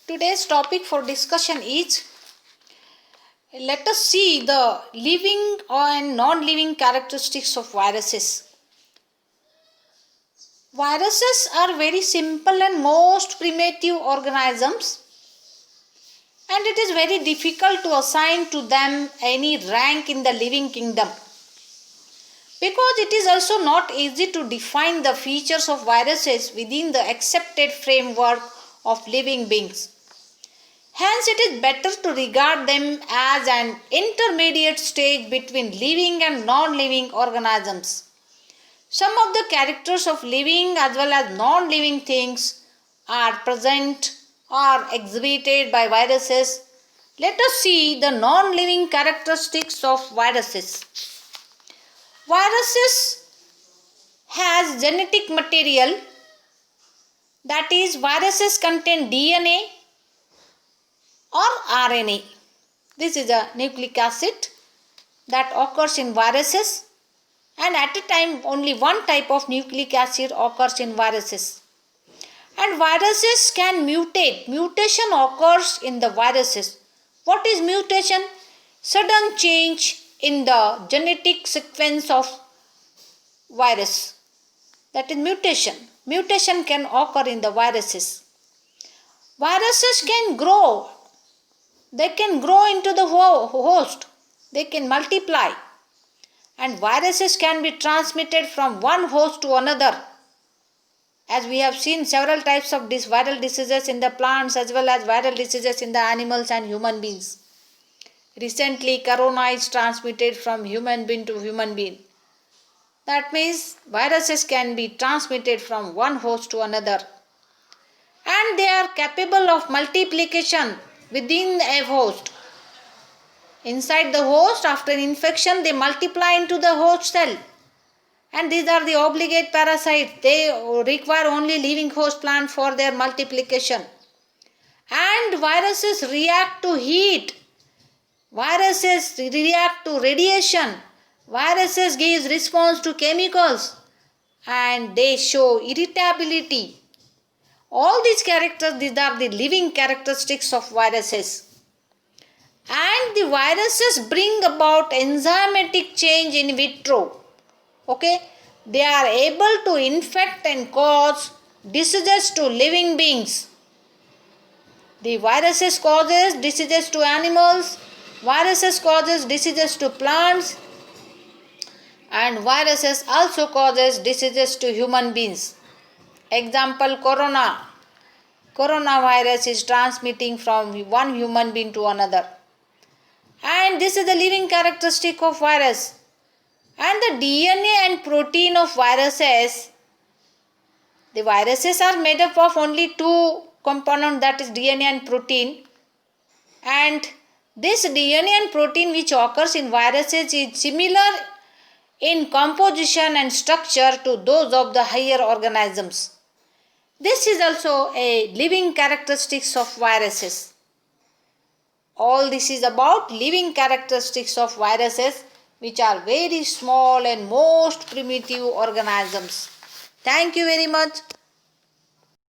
Today's topic for discussion is, let us see the living and non-living characteristics of viruses. Viruses are very simple and most primitive organisms, and it is very difficult to assign to them any rank in the living kingdom, because it is also not easy to define the features of viruses within the accepted framework of living beings. Hence, it is better to regard them as an intermediate stage between living and non-living organisms. Some of the characters of living as well as non-living things are present or exhibited by viruses. Let us see the non-living characteristics of viruses. Viruses has genetic material, that is, viruses contain DNA or RNA. This is a nucleic acid that occurs in viruses, and at a time only one type of nucleic acid occurs in viruses. And viruses can mutate. Mutation occurs in the viruses. What is mutation? Sudden change in the genetic sequence of virus. That is mutation. Mutation can occur in the viruses. Viruses can grow. They can grow into the host. They can multiply. And viruses can be transmitted from one host to another. As we have seen several types of viral diseases in the plants as well as viral diseases in the animals and human beings. Recently, corona is transmitted from human being to human being. That means viruses can be transmitted from one host to another. And they are capable of multiplication within a host. Inside the host, after infection, they multiply into the host cell. And these are the obligate parasites. They require only living host plant for their multiplication. And viruses react to heat. Viruses react to radiation. Viruses give response to chemicals. And they show irritability. All these characters, these are the living characteristics of viruses. And the viruses bring about enzymatic change in vitro. Okay, they are able to infect and cause diseases to living beings. The viruses causes diseases to animals, viruses causes diseases to plants, and viruses also causes diseases to human beings. Example, corona. Coronavirus is transmitting from one human being to another. And this is the living characteristic of virus. And the DNA and protein of viruses, the viruses are made up of only two components, that is DNA and protein. And this DNA and protein which occurs in viruses is similar in composition and structure to those of the higher organisms. This is also a living characteristics of viruses. All this is about living characteristics of viruses, which are very small and most primitive organisms. Thank you very much.